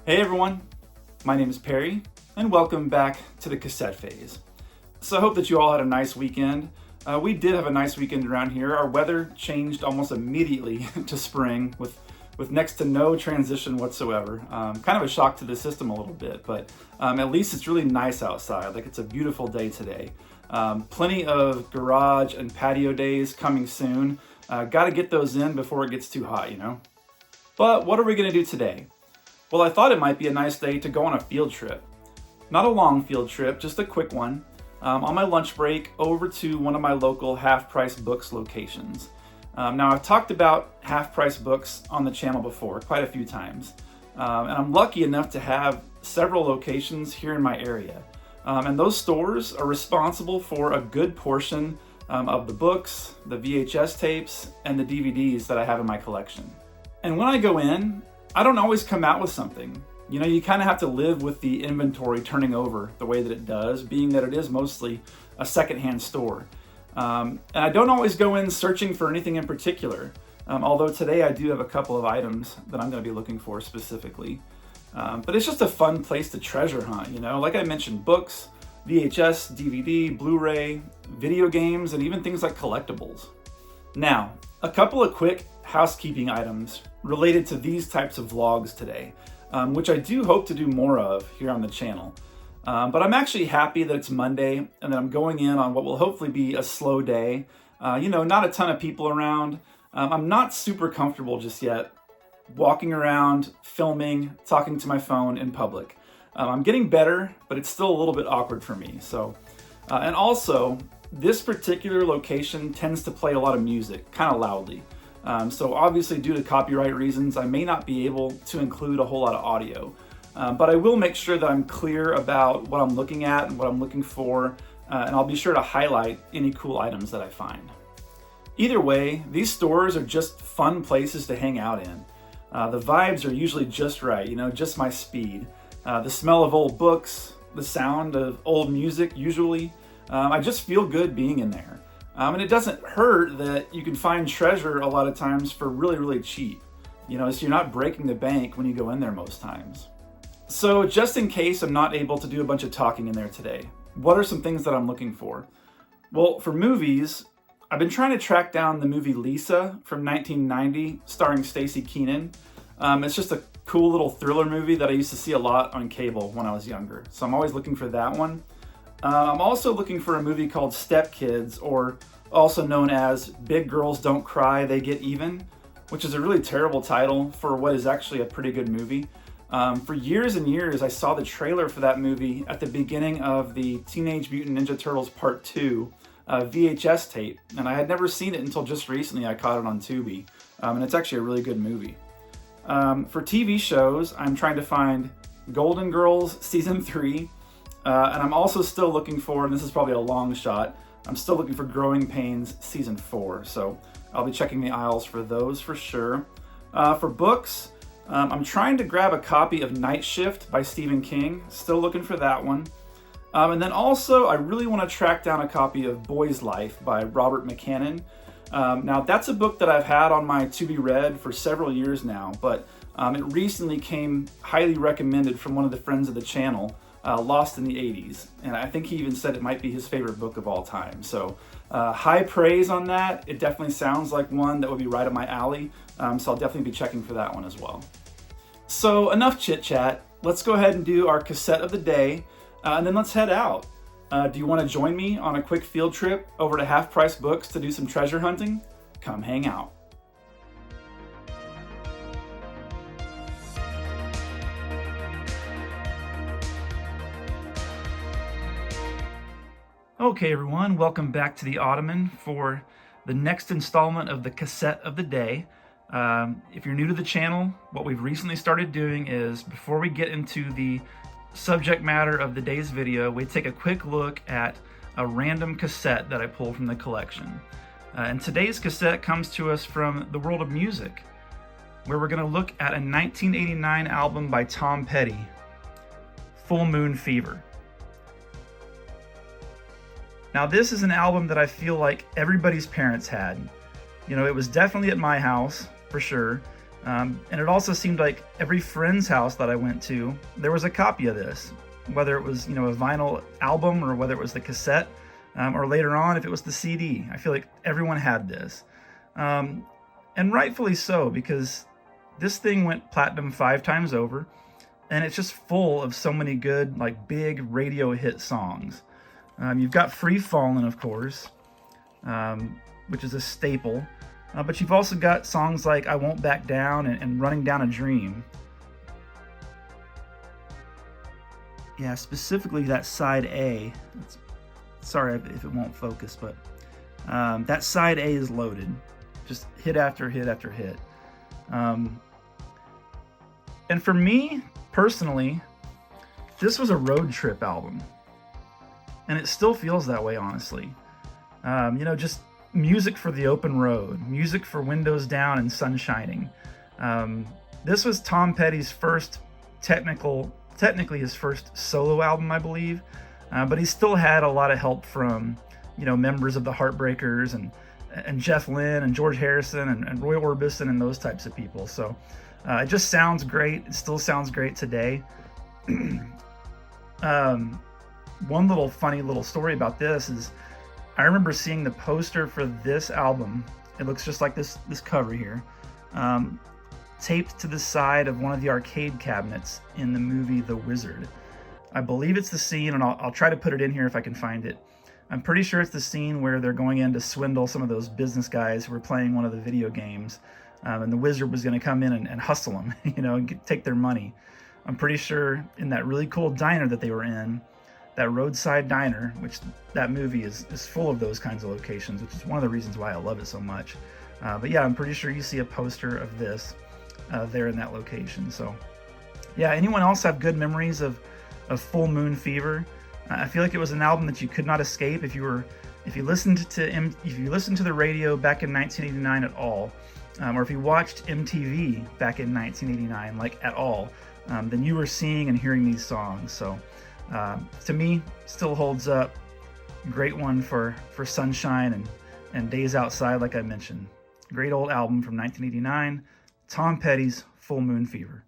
Hey everyone, my name is Perry, and welcome back to the Cassette Phase. So I hope that you all had a nice weekend. We did have a nice weekend around here. Our weather changed almost immediately to spring with next to no transition whatsoever. Kind of a shock to the system a little bit, but at least it's really nice outside. Like, it's a beautiful day today. Plenty of garage and patio days coming soon. Got to get those in before it gets too hot, you know? But what are we going to do today? Well, I thought it might be a nice day to go on a field trip. Not a long field trip, just a quick one. On my lunch break, over to one of my local half-price books locations. Now, I've talked about half-price books on the channel before, quite a few times. And I'm lucky enough to have several locations here in my area. And those stores are responsible for a good portion of the books, the VHS tapes, and the DVDs that I have in my collection. And when I go in, I don't always come out with something. You know, you kind of have to live with the inventory turning over the way that it does, being that it is mostly a secondhand store. And I don't always go in searching for anything in particular, although today I do have a couple of items that I'm going to be looking for specifically. But it's just a fun place to treasure hunt, you know? Like I mentioned, books, VHS, DVD, Blu-ray, video games, and even things like collectibles. Now, a couple of quick housekeeping items related to these types of vlogs today, which I do hope to do more of here on the channel. But I'm actually happy that it's Monday and that I'm going in on what will hopefully be a slow day. You know, not a ton of people around. I'm not super comfortable just yet walking around, filming, talking to my phone in public. I'm getting better, but it's still a little bit awkward for me. So, and also, this particular location tends to play a lot of music, kind of loudly. So obviously, due to copyright reasons, I may not be able to include a whole lot of audio. But I will make sure that I'm clear about what I'm looking at and what I'm looking for, and I'll be sure to highlight any cool items that I find. Either way, these stores are just fun places to hang out in. The vibes are usually just right, you know, just my speed. The smell of old books, the sound of old music usually. I just feel good being in there. And it doesn't hurt that you can find treasure a lot of times for really, really cheap. You know, so you're not breaking the bank when you go in there most times. So just in case I'm not able to do a bunch of talking in there today, what are some things that I'm looking for? Well, for movies, I've been trying to track down the movie Lisa from 1990, starring Stacy Keenan. It's just a cool little thriller movie that I used to see a lot on cable when I was younger. So I'm always looking for that one. I'm also looking for a movie called Step Kids, or also known as Big Girls Don't Cry, They Get Even, which is a really terrible title for what is actually a pretty good movie. For years and years, I saw the trailer for that movie at the beginning of the Teenage Mutant Ninja Turtles Part 2 VHS tape, and I had never seen it until just recently. I caught it on Tubi, and it's actually a really good movie. For TV shows, I'm trying to find Golden Girls Season 3, and I'm also still looking for, and this is probably a long shot, I'm still looking for Growing Pains Season 4, so I'll be checking the aisles for those for sure. For books, I'm trying to grab a copy of Night Shift by Stephen King, still looking for that one. And then also, I really want to track down a copy of Boy's Life by Robert McCannon. Now, that's a book that I've had on my to-be-read for several years now, but it recently came highly recommended from one of the friends of the channel, Lost in the 80s, and I think he even said it might be his favorite book of all time. So high praise on that. It definitely sounds like one that would be right up my alley, so I'll definitely be checking for that one as well. So enough chit chat. Let's go ahead and do our cassette of the day, and then let's head out. Do you want to join me on a quick field trip over to Half Price Books to do some treasure hunting? Come hang out. Okay, everyone, welcome back to the Ottoman for the next installment of the cassette of the day. If you're new to the channel, what we've recently started doing is, before we get into the subject matter of the day's video, we take a quick look at a random cassette that I pull from the collection. And today's cassette comes to us from the world of music, where we're going to look at a 1989 album by Tom Petty, Full Moon Fever. Now, this is an album that I feel like everybody's parents had. You know, it was definitely at my house, for sure. And it also seemed like every friend's house that I went to, there was a copy of this, whether it was, you know, a vinyl album or whether it was the cassette, or later on, if it was the CD. I feel like everyone had this. And rightfully so, because this thing went platinum 5 times over, and it's just full of so many good, like, big radio hit songs. You've got Free Fallin', of course, which is a staple. But you've also got songs like I Won't Back Down and Running Down a Dream. Yeah, specifically that side A. Sorry if it won't focus, but that side A is loaded. Just hit after hit after hit. And for me, personally, this was a road trip album. And it still feels that way, honestly. You know, just music for the open road, music for windows down and sun shining. This was Tom Petty's first technically his first solo album, I believe, but he still had a lot of help from, you know, members of the Heartbreakers and Jeff Lynne and George Harrison and Roy Orbison and those types of people. So it just sounds great. It still sounds great today. One little funny little story about this is I remember seeing the poster for this album. It looks just like this cover here, taped to the side of one of the arcade cabinets in the movie The Wizard. I believe it's the scene, and I'll try to put it in here if I can find it. I'm pretty sure it's the scene where they're going in to swindle some of those business guys who were playing one of the video games, and the wizard was going to come in and hustle them, you know, and take their money. I'm pretty sure in that really cool diner that they were in, that roadside diner, which that movie is full of those kinds of locations, which is one of the reasons why I love it so much. But yeah, I'm pretty sure you see a poster of this there in that location. So yeah, anyone else have good memories of Full Moon Fever? I feel like it was an album that you could not escape if you listened to the radio back in 1989 at all, or if you watched MTV back in 1989 like at all, then you were seeing and hearing these songs. So to me, still holds up. Great one for sunshine and days outside, like I mentioned. Great old album from 1989, Tom Petty's Full Moon Fever.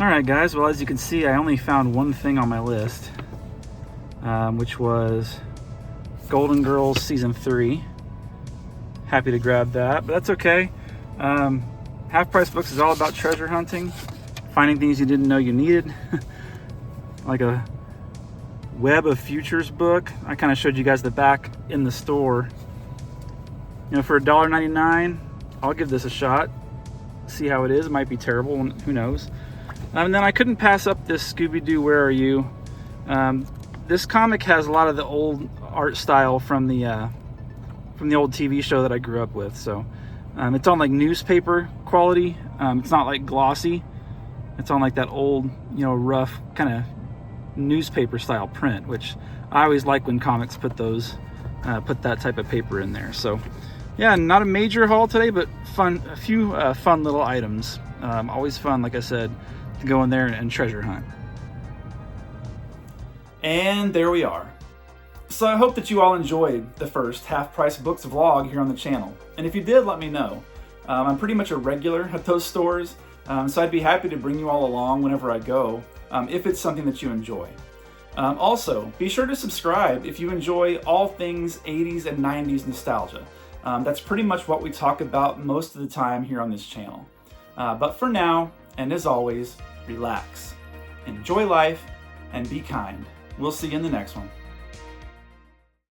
Alright guys, well as you can see I only found one thing on my list, which was Golden Girls Season 3. Happy to grab that, but that's okay. Half Price Books is all about treasure hunting, finding things you didn't know you needed. Like a Web of Futures book. I kind of showed you guys the back in the store. You know, for $1.99, I'll give this a shot. See how it is. It might be terrible, who knows. And then I couldn't pass up this Scooby-Doo Where Are You? This comic has a lot of the old art style from the old TV show that I grew up with. So it's on like newspaper quality. It's not like glossy. It's on like that old, you know, rough kind of newspaper style print, which I always like when comics put those, put that type of paper in there. So yeah, not a major haul today, but fun, a few fun little items. Always fun, like I said, to go in there and treasure hunt. And there we are. So I hope that you all enjoyed the first Half Price Books vlog here on the channel. And if you did, let me know. I'm pretty much a regular at those stores, so I'd be happy to bring you all along whenever I go, if it's something that you enjoy. Also, be sure to subscribe if you enjoy all things 80s and 90s nostalgia. That's pretty much what we talk about most of the time here on this channel. But for now, and as always, relax, enjoy life, and be kind. We'll see you in the next one.